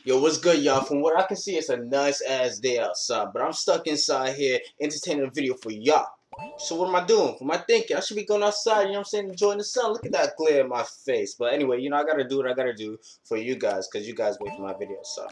Yo, what's good, y'all? From what I can see, it's a nice ass day outside, but I'm stuck inside here entertaining a video for y'all. So what am I doing? What am I thinking? I should be going outside, you know what I'm saying, enjoying the sun. Look at that glare in my face. But anyway, I gotta do what I gotta do for you guys, because you guys wait for my videos, so.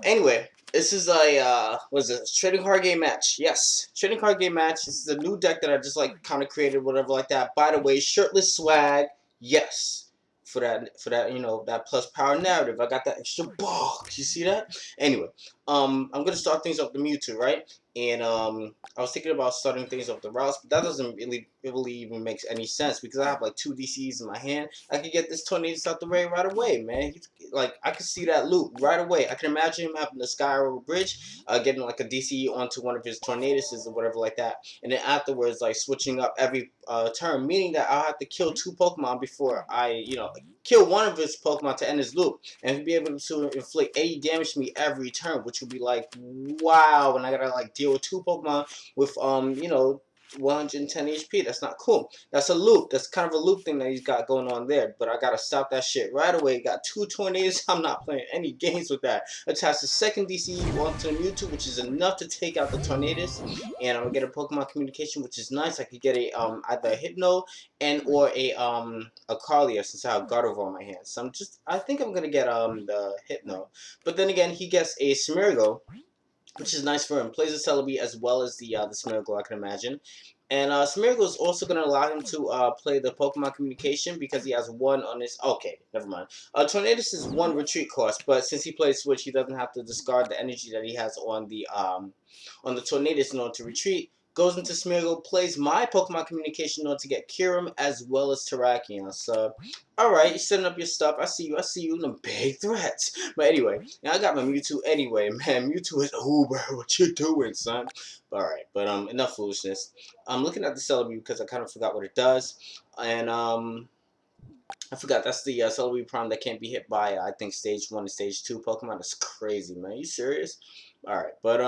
Anyway, this is a, what is it, trading card game match. Yes, trading card game match. This is a new deck that I just, like, kind of created, whatever like that. By the way, shirtless swag, yes. For that, that plus power narrative. I got that extra box. You see that? Anyway, I'm gonna start things off the Mewtwo, right? And I was thinking about starting things off the routes, but that doesn't really even make any sense because I have like 2 DCs in my hand. I could get this Tornadus out the way right away, man. Like I could see that loop right away. I can imagine him having the Sky Arrow Bridge, getting like a DC onto one of his Tornaduses or whatever like that, and then afterwards like switching up every turn, meaning that I'll have to kill 2 Pokemon before I, kill one of his Pokemon to end his loop, and he'll be able to inflict 80 damage to me every turn, which would be like, wow, and I gotta like deal with 2 Pokemon with 110 HP. That's not cool. That's a loop. That's kind of a loop thing that he's got going on there. But I gotta stop that shit right away. Got 2 tornadoes. I'm not playing any games with that. Attach the second DC onto the Mewtwo, which is enough to take out the tornadoes. And I'm gonna get a Pokemon communication, which is nice. I could get a either a Hypno and or a Carlia since I have Gardevoir on my hands. So I think I'm gonna get the Hypno. But then again, he gets a Smeargle, which is nice for him. Plays a Celebi as well as the Smeargle, I can imagine. And Smeargle is also going to allow him to play the Pokemon Communication because he has 1 on his... Okay, never mind. Tornadus is 1 retreat cost, but since he plays Switch, he doesn't have to discard the energy that he has on the Tornadus in order to retreat. Goes into Smeargle, plays my Pokemon Communication in order to get Kyurem as well as Terrakions. So, alright, you're setting up your stuff. I see you, them big threats. But anyway, now I got my Mewtwo anyway, man. Mewtwo is Uber. What you doing, son? Alright, but enough foolishness. I'm looking at the Celebi because I kind of forgot what it does. And I forgot that's the Celebi Prime that can't be hit by I think stage 1 and stage 2 Pokemon. That's crazy, man. You serious? Alright, but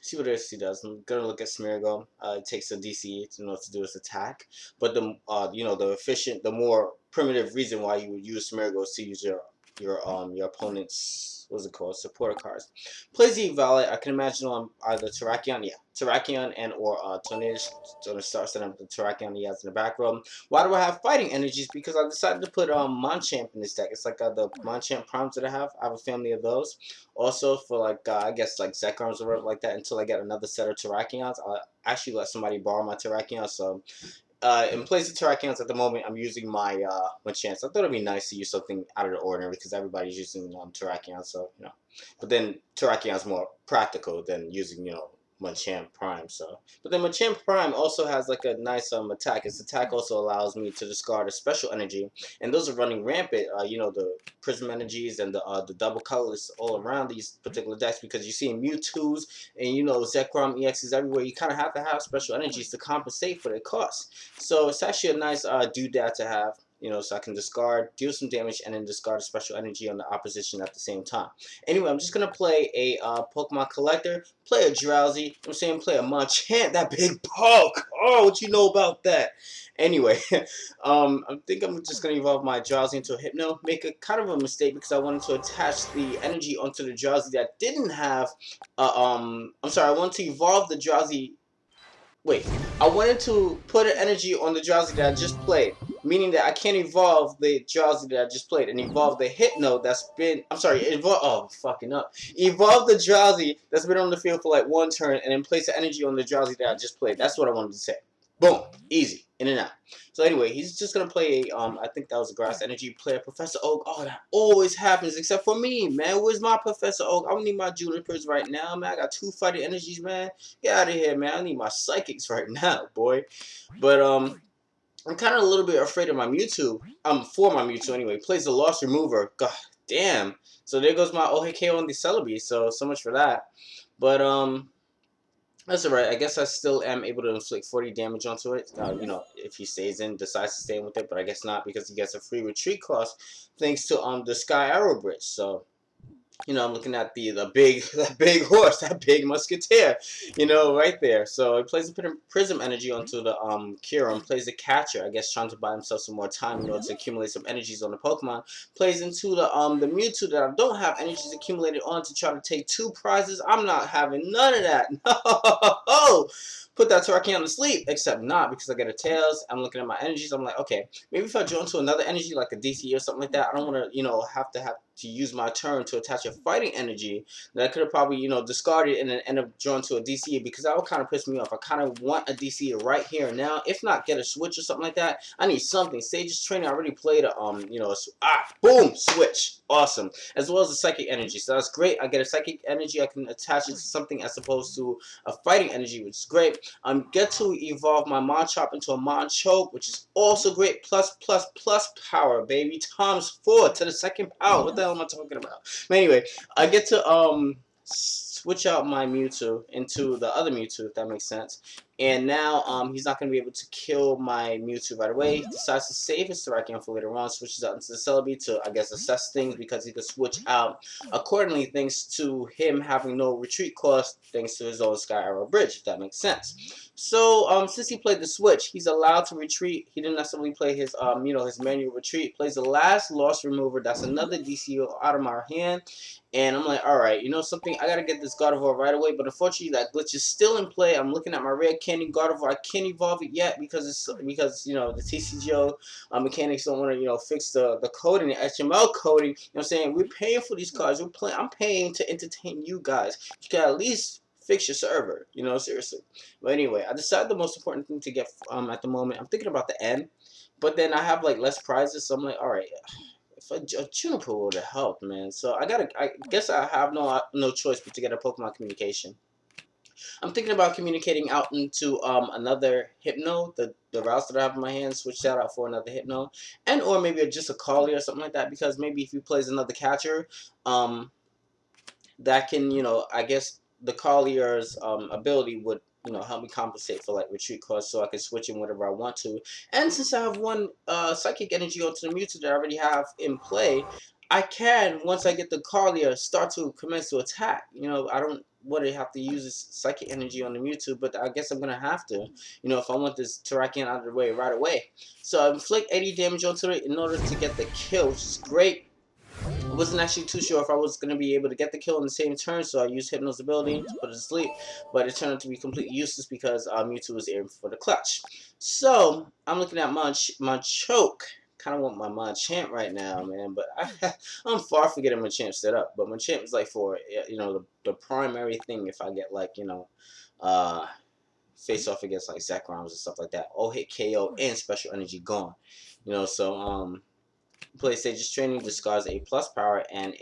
see what else he does. I'm gonna look at Smeargle. It takes a DC to know what to do its attack, but the the more primitive reason why you would use Smeargle is to use your opponent's, what's it called, supporter cards. Plays the Violet. I can imagine on either Terrakion and or Tornadus. Gonna start setting up the Terrakion he has in the back row. Why do I have fighting energies? Because I decided to put Machamp in this deck. It's like the Machamp Primes that I have. I have a family of those. Also for like I guess like Zekrams or whatever like that until I get another set of Terrakions. I'll actually let somebody borrow my Terrakions. So in place of Terrakions at the moment, I'm using my Machamp. I thought it'd be nice to use something out of the ordinary because everybody's using Terrakions. So but then Terrakion's more practical than using Machamp Prime. So, but then Machamp Prime also has like a nice attack. Its attack also allows me to discard a special energy, and those are running rampant. The Prism energies and the double colors all around these particular decks because you see Mewtwo's and Zekrom EXs everywhere. You kind of have to have special energies to compensate for their cost. So it's actually a nice doodad to have. So I can discard, deal some damage, and then discard a special energy on the opposition at the same time. Anyway, I'm just going to play a Pokemon Collector, play a Drowsy, play a Machamp, that big Poke. Oh, what you know about that? Anyway, I think I'm just going to evolve my Drowsy into a Hypno. Make a kind of a mistake because I wanted to attach the energy onto the Drowsy that didn't have, I'm sorry, I wanted to evolve the Drowsy. Wait, I wanted to put an energy on the Drowsy that I just played, meaning that I can't evolve the Drowsy that I just played and evolve the Hypno that's been, evolve the Drowsy that's been on the field for like 1 turn and then place the energy on the Drowsy that I just played. That's what I wanted to say. Boom, easy, in and out. So anyway, he's just gonna play a, I think that was a Grass Energy player, Professor Oak. Oh, that always happens, except for me, man. Where's my Professor Oak? I don't need my Junipers right now, man. I got 2 fighting energies, man. Get out of here, man. I need my Psychics right now, boy. But I'm kind of a little bit afraid of my Mewtwo. For my Mewtwo anyway. Plays the Lost Remover. God damn. So there goes my OHK on the Celebi. So much for that. But that's alright. I guess I still am able to inflict 40 damage onto it. If he decides to stay in with it, but I guess not because he gets a free retreat cost thanks to the Sky Arrow Bridge. So You know, I'm looking at the big that big horse, that big musketeer, you know, right there. So he plays a bit of prism energy onto the Kyurem, plays a catcher, I guess trying to buy himself some more time in order to accumulate some energies on the Pokemon. Plays into the Mewtwo that I don't have energies accumulated on to try to take 2 prizes. I'm not having none of that. No. Put that Terrakion to sleep, except not because I get a Tails. I'm looking at my energies. I'm like, okay, maybe if I draw into another energy like a DC or something like that, I don't want to, you know, have to use my turn to attach a fighting energy that I could have probably, you know, discarded and then end up drawn to a DC, because that would kind of piss me off. I kind of want a DC right here and now. If not, get a switch or something like that. I need something. Sage's Training, I already played a, you know, boom, switch. Awesome. As well as a psychic energy. So that's great. I get a psychic energy. I can attach it to something as opposed to a fighting energy, which is great. Get to evolve my Machamp into a Machoke, which is also great. Plus power, baby. Times 4 to the second power. What the hell am I talking about? But anyway, I get to switch out my Mewtwo into the other Mewtwo, if that makes sense. And now he's not going to be able to kill my Mewtwo right away. He decides to save his Terrakion for later on, switches out into the Celebi to, I guess, assess things, because he could switch out accordingly thanks to him having no retreat cost thanks to his own Sky Arrow Bridge, if that makes sense. So since he played the switch, he's allowed to retreat. He didn't necessarily play his you know, his manual retreat. Plays the last Lost Remover. That's another DC out of my hand. And I'm like, alright, you know something, I gotta get this Gardevoir right away, but unfortunately that glitch is still in play. I'm looking at my rare candy Gardevoir. I can't evolve it yet because you know, the TCGO mechanics don't want to, you know, fix the coding, the HTML coding. You know what I'm saying? We're paying for these cards. I'm paying to entertain you guys. You can at least fix your server, you know, seriously. But anyway, I decided the most important thing to get at the moment, I'm thinking about the end, but then I have like less prizes, so I'm like, alright, if a Juniper would have helped, man. So I guess I have no choice but to get a Pokemon communication. I'm thinking about communicating out into another Hypno, the routes that I have in my hand, switch that out for another Hypno, and or maybe just a Collie or something like that, because maybe if he plays another catcher, that can, you know, I guess the Collier's ability would, you know, help me compensate for like retreat costs, so I can switch in whatever I want to. And since I have one psychic energy onto the Mewtwo that I already have in play, I can, once I get the Collier, start to commence to attack. You know, I don't want to have to use this psychic energy on the Mewtwo, but I guess I'm gonna have to, you know, if I want this Terrakion out of the way right away. So I inflict 80 damage onto it in order to get the kill, which is great. I wasn't actually too sure if I was going to be able to get the kill in the same turn, so I used Hypno's ability to put it to sleep, but it turned out to be completely useless because Mewtwo was aiming for the clutch. So, I'm looking at Machoke. Kind of want my Machamp right now, man, but I'm far from getting Machamp set up, but Machamp is like for, you know, the primary thing if I get like, you know, face off against like Zekroms and stuff like that. All hit KO and special energy gone. You know, so play Sage's Training, discards a plus power and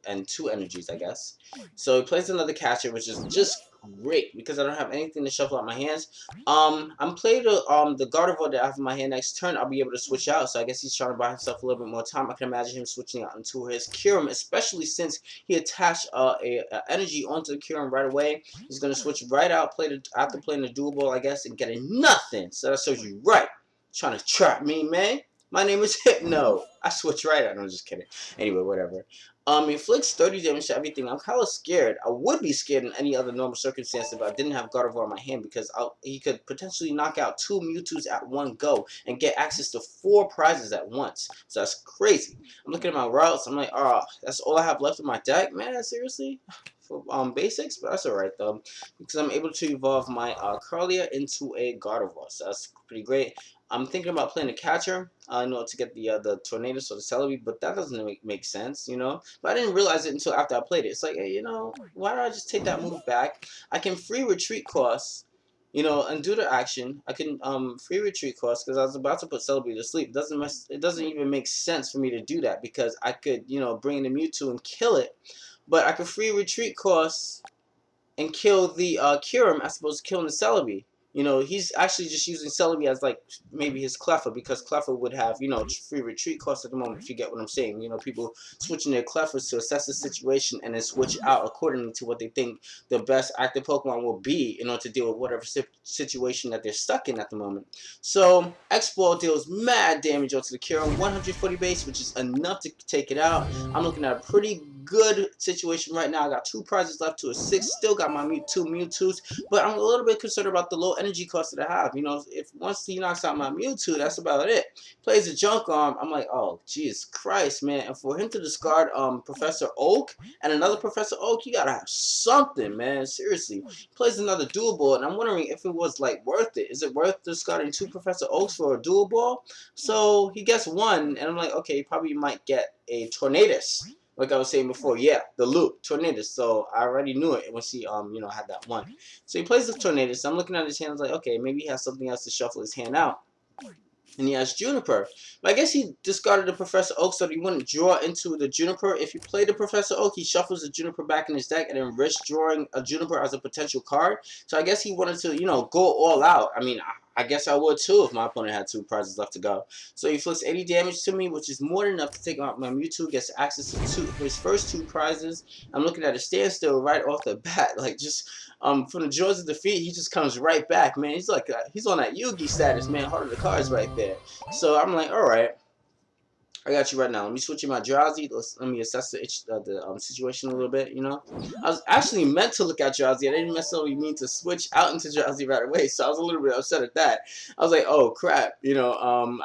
and 2 energies, I guess. So he plays another catcher, which is just great because I don't have anything to shuffle out my hands. I'm playing the Gardevoir that I have in my hand next turn. I'll be able to switch out, so I guess he's trying to buy himself a little bit more time. I can imagine him switching out into his Kyurem, especially since he attached a energy onto the Kyurem right away. He's gonna switch right out, after playing the dual ball, I guess, and getting nothing. So that shows you right. Trying to trap me, man. My name is Hypno. I switch right out. No, I'm just kidding. Anyway, whatever. Inflicts 30 damage to everything. I'm kind of scared. I would be scared in any other normal circumstance if I didn't have Gardevoir in my hand, because he could potentially knock out 2 Mewtwo's at one go and get access to 4 prizes at once. So that's crazy. I'm looking at my routes. I'm like, oh, that's all I have left in my deck, man. Seriously. For basics, but that's alright though, because I'm able to evolve my Curlier into a Gardevoir, so that's pretty great. I'm thinking about playing a catcher, you know, to get the Tornadus or the Celebi, but that doesn't make sense, you know. But I didn't realize it until after I played it. It's like, hey, you know, why don't I just take that move back? I can free retreat costs, you know, and do the action. I can free retreat costs because I was about to put Celebi to sleep. It doesn't even make sense for me to do that, because I could, you know, bring in the Mewtwo and kill it. But I could free retreat costs and kill the Kyurem as opposed to killing the Celebi. You know, he's actually just using Celebi as like maybe his Cleffa, because Cleffa would have, you know, free retreat costs at the moment, if you get what I'm saying. You know, people switching their Cleffas to assess the situation and then switch out accordingly to what they think the best active Pokemon will be in order to deal with whatever situation that they're stuck in at the moment. So, X-Ball deals mad damage onto the Kyurem, 140 base, which is enough to take it out. I'm looking at a pretty good situation right now. I got 2 prizes left to a 6. Still got my Mewtwo's, but I'm a little bit concerned about the low energy cost that I have. You know, if once he knocks out my Mewtwo, that's about it. Plays a junk arm. I'm like, oh, Jesus Christ, man. And for him to discard Professor Oak and another Professor Oak, you gotta have something, man. Seriously. Plays another dual ball, and I'm wondering if it was like worth it. Is it worth discarding 2 Professor Oaks for a dual ball? So he gets 1, and I'm like, okay, he probably might get a Tornadus. Like I was saying before, yeah, the loop, Tornadus. So I already knew it once he, you know, had that 1. So he plays the Tornadus. I'm looking at his hand, I was like, okay, maybe he has something else to shuffle his hand out. And he has Juniper. But I guess he discarded the Professor Oak so that he wouldn't draw into the Juniper. If he played the Professor Oak, he shuffles the Juniper back in his deck and then risks drawing a Juniper as a potential card. So I guess he wanted to, you know, go all out. I mean, I guess I would too if my opponent had 2 prizes left to go. So he inflicts 80 damage to me, which is more than enough to take out my Mewtwo. Gets access to his first 2 prizes. I'm looking at a standstill right off the bat. Like, just from the jaws of defeat, he just comes right back, man. He's like, he's on that Yugi status, man. Heart of the cards right there. So I'm like, all right, I got you right now. Let me switch in my Drowsy. Let me assess the situation a little bit, you know. I was actually meant to look at Drowsy. I didn't necessarily mean to switch out into Drowsy right away, so I was a little bit upset at that. I was like, oh, crap, you know,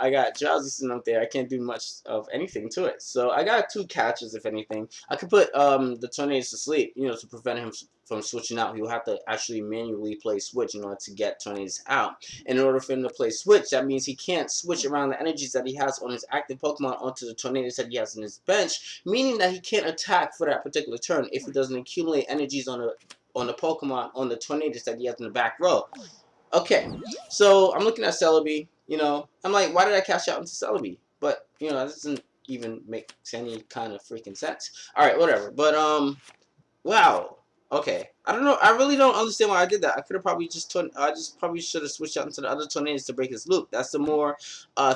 I got Drowsy sitting up there. I can't do much of anything to it. So I got 2 catches, if anything. I could put the Tornadus to sleep, you know, to prevent him from switching out. He'll have to actually manually play switch in order to get Tornadus out. And in order for him to play switch, that means he can't switch around the energies that he has on his active Pokemon onto the Tornadus that he has in his bench, meaning that he can't attack for that particular turn if he doesn't accumulate energies on the Pokemon on the Tornadus that he has in the back row. Okay, so I'm looking at Celebi, you know, I'm like, why did I cash out into Celebi? But, you know, that doesn't even make any kind of freaking sense. Alright, whatever, but, wow. Okay, I don't know. I really don't understand why I did that. I could have probably just I just probably should have switched out into the other Tornadus to break his loop. That's the more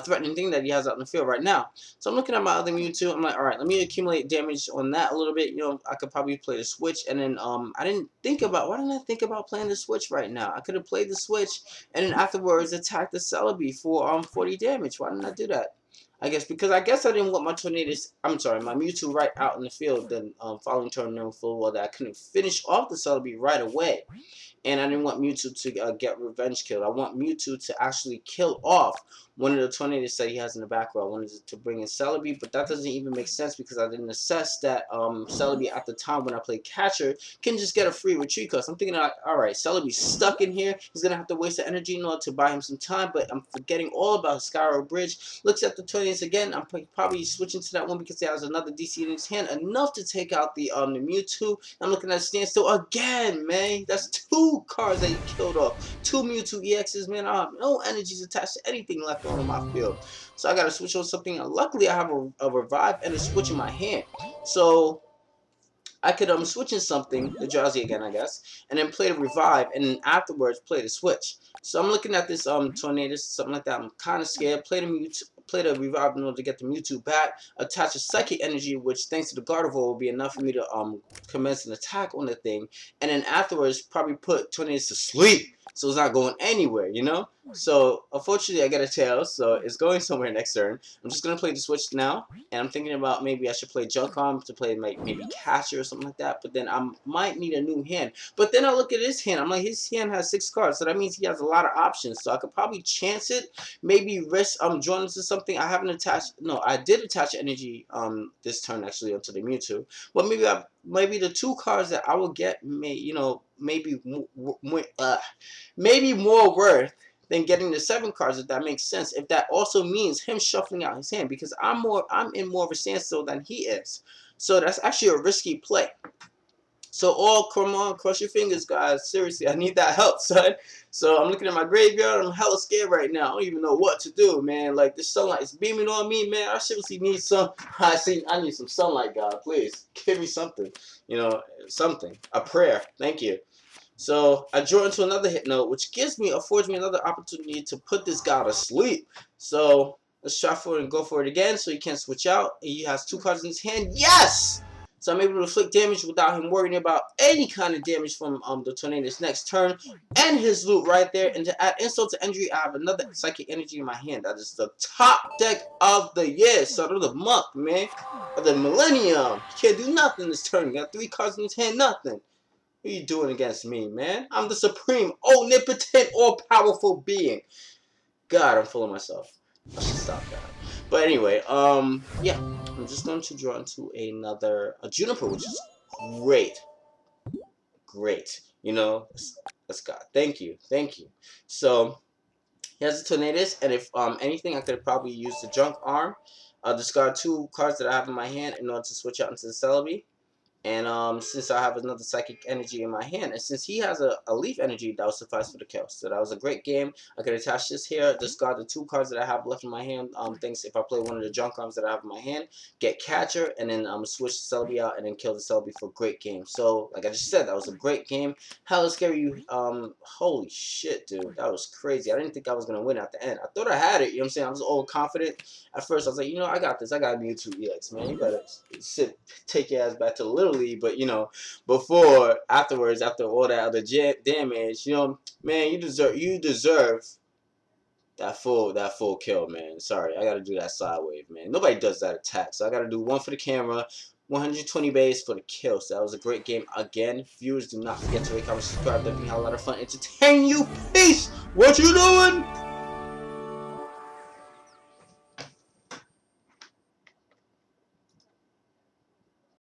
threatening thing that he has out in the field right now. So I'm looking at my other Mewtwo. I'm like, all right, let me accumulate damage on that a little bit. You know, I could probably play the switch, and then I didn't think about, why didn't I think about playing the switch right now? I could have played the switch and then afterwards attack the Celebi for 40 damage. Why didn't I do that? I guess because I didn't want my Tornadus, my Mewtwo right out in the field. Then following turn, knowing full well that I couldn't finish off the Celebi right away. And I didn't want Mewtwo to get revenge killed. I want Mewtwo to actually kill off one of the Tornadus that he has in the back row. I wanted to bring in Celebi, but that doesn't even make sense because I didn't assess that Celebi at the time when I played catcher can just get a free retreat cost. I'm thinking, alright, Celebi's stuck in here. He's going to have to waste the energy in order to buy him some time, but I'm forgetting all about Skyro Bridge. Looks at the Tornadus again. I'm probably switching to that one because he has another DC in his hand, enough to take out the Mewtwo. I'm looking at standstill again, man. That's 2 cards that he killed off. 2 MewtwoEXs, man. I have no energies attached to anything left on my field. So I got to switch on something. And luckily, I have a revive and a switch in my hand. So I could switch in something, the Drowsy again, I guess, and then play the revive, and then afterwards play the switch. So I'm looking at this Tornadus, something like that. I'm kind of scared. Play the revive in order to get the Mewtwo back. Attach a psychic energy, which thanks to the Gardevoir will be enough for me to commence an attack on the thing, and then afterwards probably put Tornadus to sleep, so it's not going anywhere, you know. So unfortunately I get a tail, so it's going somewhere next turn. I'm just gonna play the switch now, and I'm thinking about maybe I should play Junk Arm to play maybe Catcher or something like that. But then I might need a new hand. But then I look at his hand. I'm like, his hand has 6 cards, so that means he has a lot of options. So I could probably chance it, maybe risk drawing into something. I haven't attached. No, I did attach energy this turn actually onto the Mewtwo. But maybe the 2 cards that I will get maybe more worth than getting the 7 cards, if that makes sense. If that also means him shuffling out his hand, because I'm in more of a standstill than he is. So that's actually a risky play. So come on, cross your fingers, guys. Seriously, I need that help, son. So I'm looking at my graveyard. I'm hella scared right now. I don't even know what to do, man. Like, this sunlight is beaming on me, man. I seriously need some. I need some sunlight, God. Please give me something. You know, something. A prayer. Thank you. So I draw into another hit note, which affords me another opportunity to put this guy to sleep. So let's try for it and go for it again. So he can't switch out. He has 2 cards in his hand. Yes! So I'm able to inflict damage without him worrying about any kind of damage from the Tornado's next turn. And his loot right there. And to add insult to injury, I have another Psychic Energy in my hand. That is the top deck of the year. Son of the month, man. Of the millennium. He can't do nothing this turn. He got 3 cards in his hand, nothing. What are you doing against me, man? I'm the supreme, omnipotent, all-powerful being. God, I'm full of myself. I should stop that. But anyway, yeah. I'm just going to draw into a Juniper, which is great. Great. You know, let's go. Thank you. Thank you. So, here's the Tornadus, and if anything, I could probably use the Junk Arm. I'll discard 2 cards that I have in my hand in order to switch out into the Celebi. And since I have another Psychic Energy in my hand, and since he has a Leaf Energy, that will suffice for the kill. So that was a great game. I could attach this here, discard the 2 cards that I have left in my hand. Thanks if I play one of the Junk Arms that I have in my hand, get Catcher, and then switch the Celebi out, and then kill the Celebi for a great game. So, like I just said, that was a great game. Hella scary. Holy shit, dude. That was crazy. I didn't think I was going to win at the end. I thought I had it, you know what I'm saying? I was all confident. At first, I was like, you know, I got this. I got MewtwoEX, man. You better take your ass back to the Little League. But, you know, afterwards, after all that other damage, you know, man, you deserve that full kill, man. Sorry, I got to do that side wave, man. Nobody does that attack. So I got to do 1 for the camera, 120 base for the kill. So that was a great game again. Viewers, do not forget to rate, comment, subscribe. Definitely had a lot of fun entertaining you. Peace. What you doing?